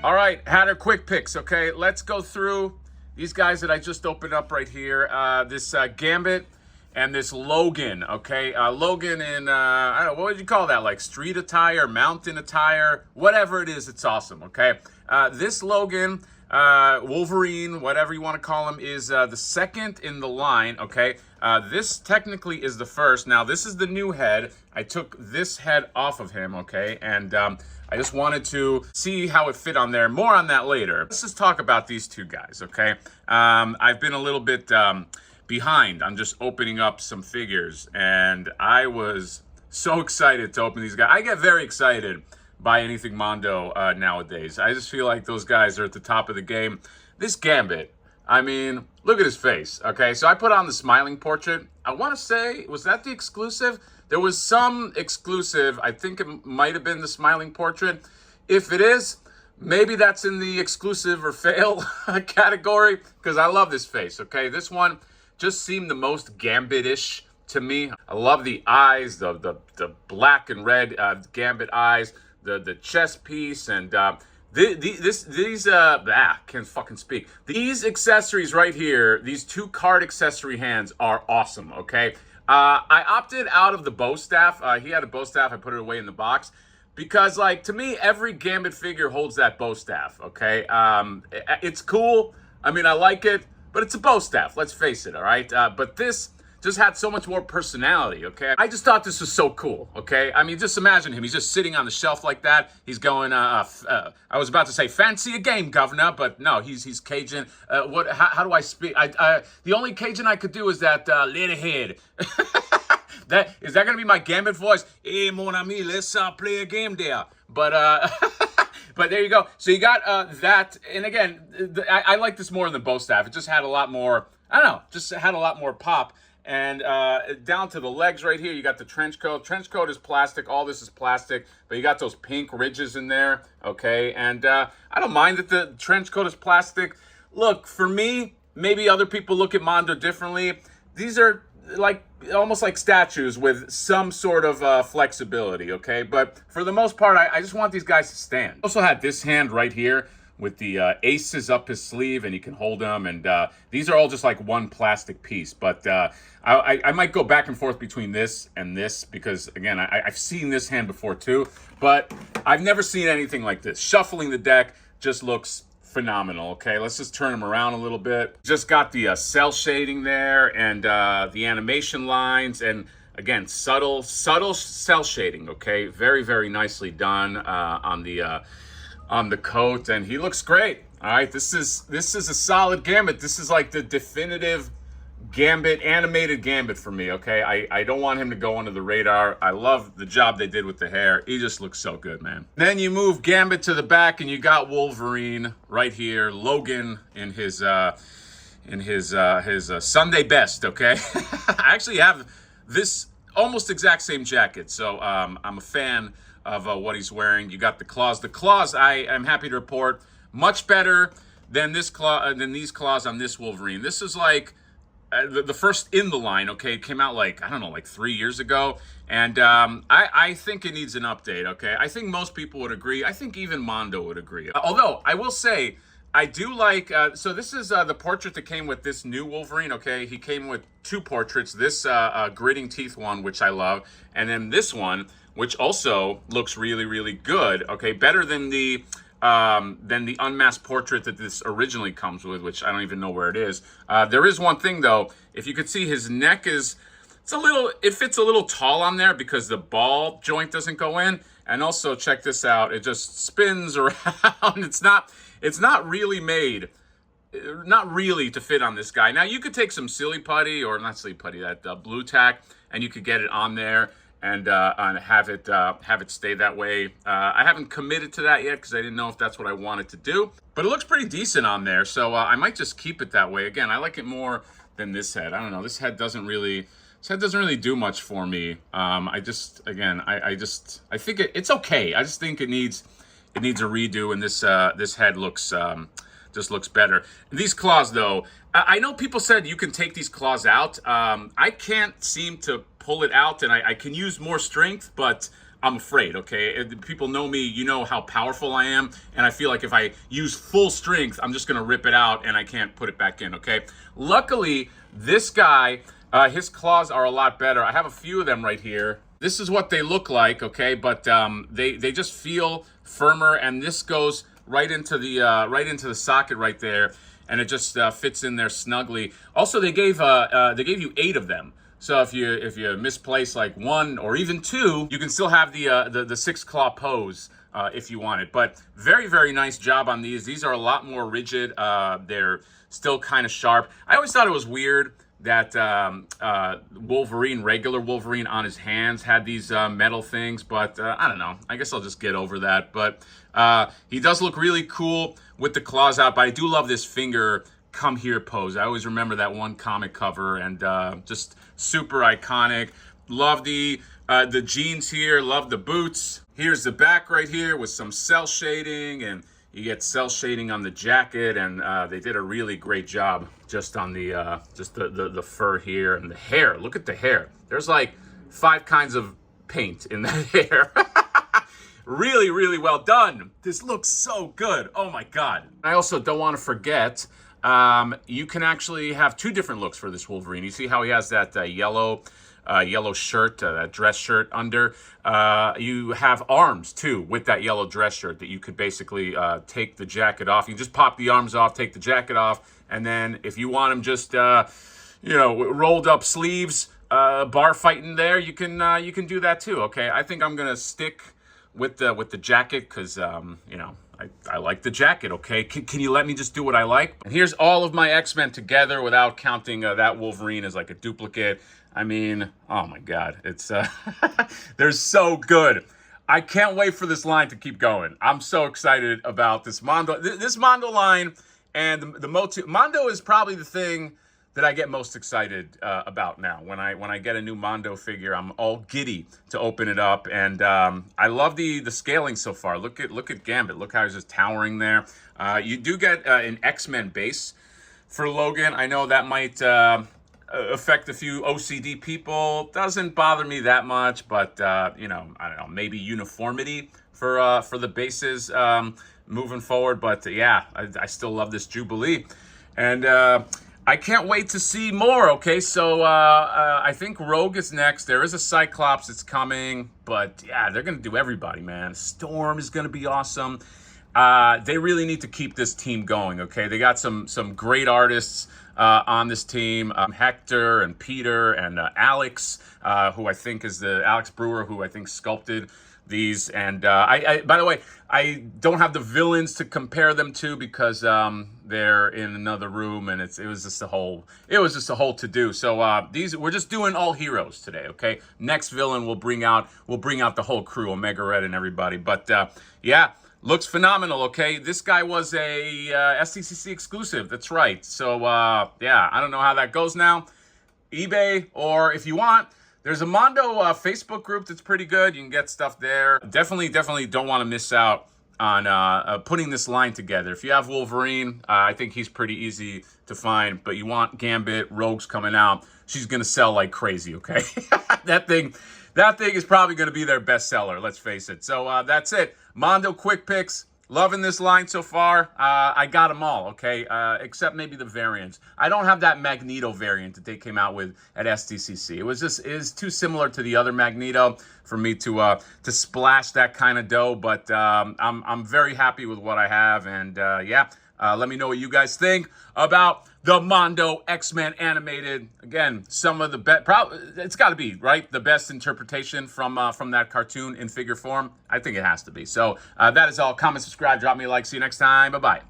All right, Hatter quick picks, okay? Let's go through these guys that I just opened up right here. This Gambit and this Logan, okay? Logan in, I don't know, what would you call that? Like street attire, mountain attire, whatever it is, it's awesome, okay? This Logan, Wolverine, whatever you want to call him, is the second in the line, okay? This technically is the first. Now, this is the new head. I took this head off of him, okay? And I just wanted to see how it fit on there. More on that later. Let's just talk about these two guys, okay? I've been a little bit behind on just opening up some figures, and I was so excited to open these guys. I get very excited by anything Mondo nowadays. I just feel like those guys are at the top of the game. This Gambit, I mean, look at his face, okay? So I put on the smiling portrait. I want to say, was that the exclusive? There was some exclusive. I think it might have been the smiling portrait. If it is, maybe that's in the exclusive or fail category, because I love this face, okay? This one just seemed the most Gambit-ish to me. I love the eyes, the black and red Gambit eyes, the chest piece, and can't fucking speak. These accessories right here, these two card accessory hands are awesome, okay? I opted out of the bow staff. He had a bow staff. I put it away in the box because, like, to me, every Gambit figure holds that bow staff, okay? It's cool. I mean, I like it, but it's a bow staff. Let's face it, all right? But this just had so much more personality, okay? I just thought this was so cool, okay? I mean, just imagine him. He's just sitting on the shelf like that. He's going, I was about to say, fancy a game, governor, but no, he's Cajun. How do I speak? The only Cajun I could do is that little head. Is that going to be my Gambit voice? Hey, mon ami, let's play a game there. But, but there you go. So you got that. And again, I like this more than the bow staff. It just had a lot more, I don't know, just had a lot more pop. And down to the legs right here, you got the trench coat. Trench coat is plastic. All this is plastic. But you got those pink ridges in there, okay? And I don't mind that the trench coat is plastic. Look, for me, maybe other people look at Mondo differently. These are like almost like statues with some sort of flexibility, okay? But for the most part, I just want these guys to stand. Also had this hand right here with the aces up his sleeve, and he can hold them, and these are all just like one plastic piece. But I might go back and forth between this and this because, again, I've seen this hand before too, but I've never seen anything like this. Shuffling the deck just looks phenomenal, okay? Let's just turn him around a little bit. Just got the cell shading there and the animation lines, and again, subtle cell shading, okay? Very, very nicely done on the coat, and he looks great. All right, this is a solid Gambit. This is like the definitive Gambit, animated Gambit for me, okay? I don't want him to go under the radar. I love the job they did with the hair. He just looks so good, man. Then you move Gambit to the back, and you got Wolverine right here, Logan in his Sunday best, okay? I actually have this almost exact same jacket, so I'm a fan of what he's wearing. You got the claws. The claws, I am happy to report, much better than these claws on this Wolverine. This is like the first in the line, okay? It came out like, I don't know, like 3 years ago. And I think it needs an update, okay? I think most people would agree. I think even Mondo would agree. Although, I will say, I do like, so this is the portrait that came with this new Wolverine, okay? He came with two portraits. This gritting teeth one, which I love, and then this one, which also looks really, really good, okay? Better than the unmasked portrait that this originally comes with, which I don't even know where it is. There is one thing, though. If you could see, his neck is, it fits a little tall on there because the ball joint doesn't go in. And also, check this out. It just spins around. It's not really made, not really to fit on this guy. Now, you could take some silly putty, or not silly putty, that blue tack, and you could get it on there and have it stay that way. I haven't committed to that yet because I didn't know if that's what I wanted to do. But it looks pretty decent on there, so I might just keep it that way. Again, I like it more than this head. I don't know. This head doesn't really do much for me. I think it's okay. I just think it needs a redo, and this head looks just looks better. These claws, though, I know people said you can take these claws out. I can't seem to pull it out, and I can use more strength, but I'm afraid, okay? People know me, you know how powerful I am, and I feel like if I use full strength, I'm just gonna rip it out and I can't put it back in, okay? Luckily, this guy, his claws are a lot better. I have a few of them right here. This is what they look like, okay? But they just feel firmer, and this goes right into the socket right there, and it just fits in there snugly. Also, they gave you 8 of them. So if you misplace like 1 or even 2, you can still have the 6 claw pose if you want it. But very, very nice job on these. These are a lot more rigid. They're still kind of sharp. I always thought it was weird that Wolverine, regular Wolverine on his hands had these metal things, but I don't know. I guess I'll just get over that. But he does look really cool with the claws out, but I do love this finger come here pose. I always remember that one comic cover, and just super iconic. Love the jeans here, love the boots. Here's the back right here with some cell shading, and you get cell shading on the jacket, and they did a really great job just on the the fur here and the hair. Look at the hair. There's like 5 kinds of paint in that hair. Really, really well done. This looks so good. Oh my God. I also don't want to forget, you can actually have 2 different looks for this Wolverine. You see how he has that yellow shirt, that dress shirt under. You have arms too with that yellow dress shirt that you could basically take the jacket off. You just pop the arms off, take the jacket off, and then if you want them just rolled up sleeves, bar fighting there, you can do that too. Okay, I think I'm gonna stick with the jacket because I like the jacket, okay? Can you let me just do what I like? And here's all of my X-Men together without counting that Wolverine as like a duplicate. I mean, oh my God, it's they're so good. I can't wait for this line to keep going. I'm so excited about this Mondo. This Mondo line, and the Mondo is probably the thing that I get most excited about now. When I get a new Mondo figure, I'm all giddy to open it up, and I love the scaling so far. Look at Gambit. Look how he's just towering there. You do get an X-Men base for Logan. I know that might affect a few OCD people. Doesn't bother me that much, but I don't know, maybe uniformity for the bases moving forward. But yeah, I still love this Jubilee, and I can't wait to see more, okay? So I think Rogue is next. There is a Cyclops that's coming, but yeah, they're going to do everybody, man. Storm is going to be awesome. They really need to keep this team going, okay? They got some great artists on this team. Hector and Peter and Alex, who I think is Alex Brewer, who I think sculpted these. And I by the way, I don't have the villains to compare them to because they're in another room, and it was just a whole to do. So we're just doing all heroes today, okay? Next villain will bring out the whole crew, Omega Red and everybody. But yeah, looks phenomenal, okay? This guy was a SDCC exclusive. That's right. So yeah, I don't know how that goes now. eBay, or if you want, there's a Mondo Facebook group that's pretty good. You can get stuff there. Definitely don't want to miss out on putting this line together. If you have Wolverine, I think he's pretty easy to find, but you want Gambit, Rogue's coming out. She's going to sell like crazy, okay? That thing is probably going to be their best seller, let's face it. So that's it. Mondo quick picks. Loving this line so far. I got them all, okay? Except maybe the variants. I don't have that Magneto variant that they came out with at SDCC. It is too similar to the other Magneto for me to splash that kind of dough. But I'm very happy with what I have, and yeah. Let me know what you guys think about the Mondo X-Men animated. Again, some of the best, it's got to be, right? The best interpretation from that cartoon in figure form. I think it has to be. So that is all. Comment, subscribe, drop me a like. See you next time. Bye-bye.